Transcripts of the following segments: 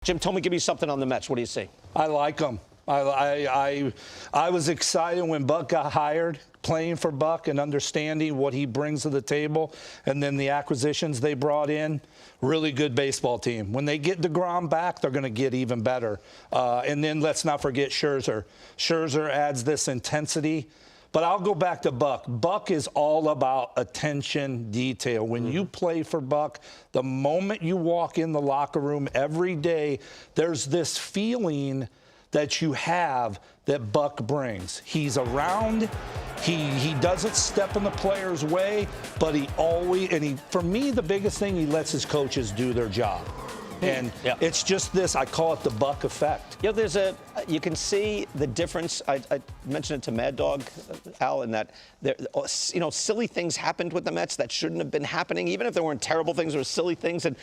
Jim, tell me, give me something on the Mets. What do you see? I like them. I was excited when Buck got hired, playing for Buck and understanding what he brings to the table, and then the acquisitions they brought in. Really good baseball team. When they get DeGrom back, they're going to get even better. And then let's not forget Scherzer. Scherzer adds this intensity. But I'll go back to Buck. Buck is all about attention detail. When you play for Buck, the moment you walk in the locker room every day, there's this feeling that you have that Buck brings. He's around. He doesn't step in the player's way, but he always, for me, the biggest thing, he lets his coaches do their job. And it's just this, I call it the Buck effect. You know, you can see the difference. I mentioned it to Mad Dog, Al, in that silly things happened with the Mets that shouldn't have been happening. Even if there weren't terrible things, there were silly things, and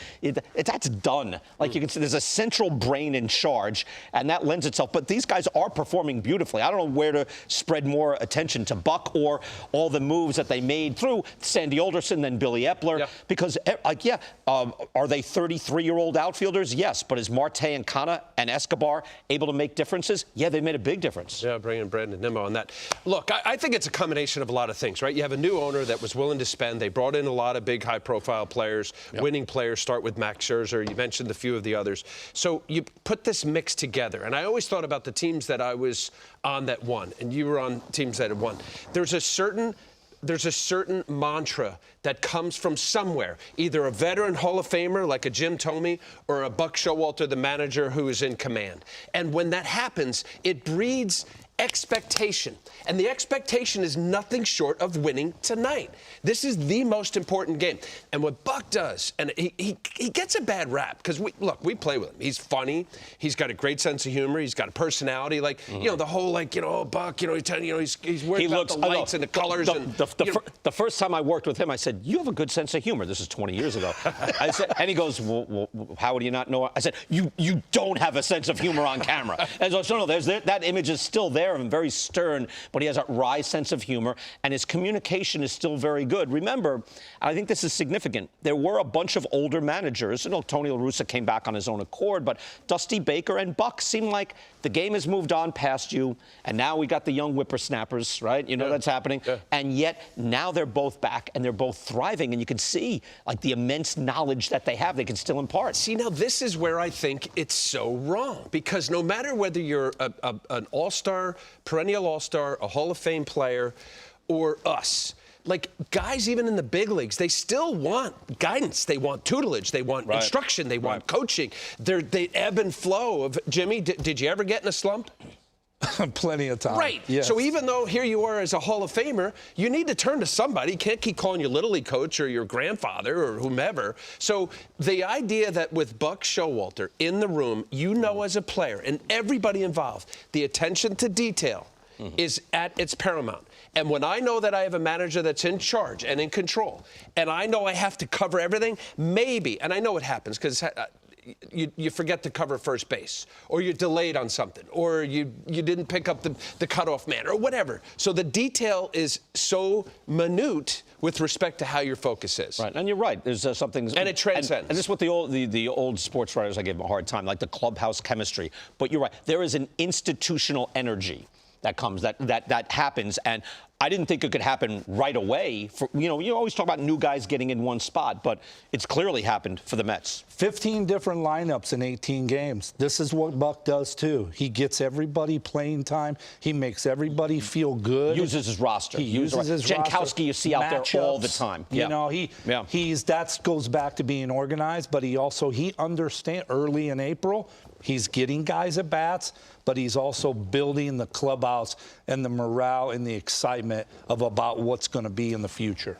that's done. Like you can see, there's a central brain in charge, and that lends itself. But these guys are performing beautifully. I don't know where to spread more attention to Buck or all the moves that they made through Sandy Alderson, then Billy Epler, because are they 33-year-old outfielders? Yes, but is Marte and Kana and Escobar able to make differences? Yeah, they made a big difference. Yeah, bringing Brandon Nimmo on that. Look, I think it's a combination of a lot of things, right? You have a new owner that was willing to spend. They brought in a lot of big, high-profile players, winning players. Start with Max Scherzer. You mentioned a few of the others. So you put this mix together, and I always thought about the teams that I was on that won, and you were on teams that had won. There's a certain mantra that comes from somewhere, either a veteran Hall of Famer like a Jim Thome or a Buck Showalter, the manager who is in command. And when that happens, it breeds expectation. And the expectation is nothing short of winning tonight. This is the most important game. And what Buck does, and he gets a bad rap, because we play with him. He's funny. He's got a great sense of humor. He's got a personality. Like, the whole, Buck, he's worried about the lights and the colors. The first time I worked with him, I said, you have a good sense of humor. This is 20 years ago. I said, and he goes, well, how do you not know? I said, you don't have a sense of humor on camera. And so, no, that image is still there and very stern, but he has a wry sense of humor, and his communication is still very good. Remember, I think this is significant, there were a bunch of older managers. Tony La Russa came back on his own accord, but Dusty Baker and Buck seem like the game has moved on past you, and now we got the young whippersnappers, right? That's happening. Yeah. And yet, now they're both back, and they're both thriving, and you can see, the immense knowledge that they have, they can still impart. See, now this is where I think it's so wrong, because no matter whether you're an all-star, perennial all-star, a Hall of Fame player, or us, guys even in the big leagues, they still want guidance. They want tutelage. They want instruction. They want coaching. They ebb and flow of, Jimmy, did you ever get in a slump? Plenty of time. Right. Yes. So even though here you are as a Hall of Famer, you need to turn to somebody. You can't keep calling your Little League coach or your grandfather or whomever. So the idea that with Buck Showalter in the room, as a player and everybody involved, the attention to detail is at its paramount. And when I know that I have a manager that's in charge and in control, and I know I have to cover everything, maybe, and I know it happens because you forget to cover first base, or you're delayed on something, or you didn't pick up the cutoff man, or whatever. So the detail is so minute with respect to how your focus is. Right, and you're right. There's something, and it transcends. And this is what the old sports writers, I gave them a hard time, like the clubhouse chemistry. But you're right. There is an institutional energy that comes, that happens, and I didn't think it could happen right away. You always talk about new guys getting in one spot, but it's clearly happened for the Mets. 15 different lineups in 18 games. This is what Buck does, too. He gets everybody playing time. He makes everybody feel good. Uses his roster. He uses his roster. Jankowski you see out there all the time. That goes back to being organized, but he understands early in April, he's getting guys at bats, but he's also building the clubhouse and the morale and the excitement about what's going to be in the future.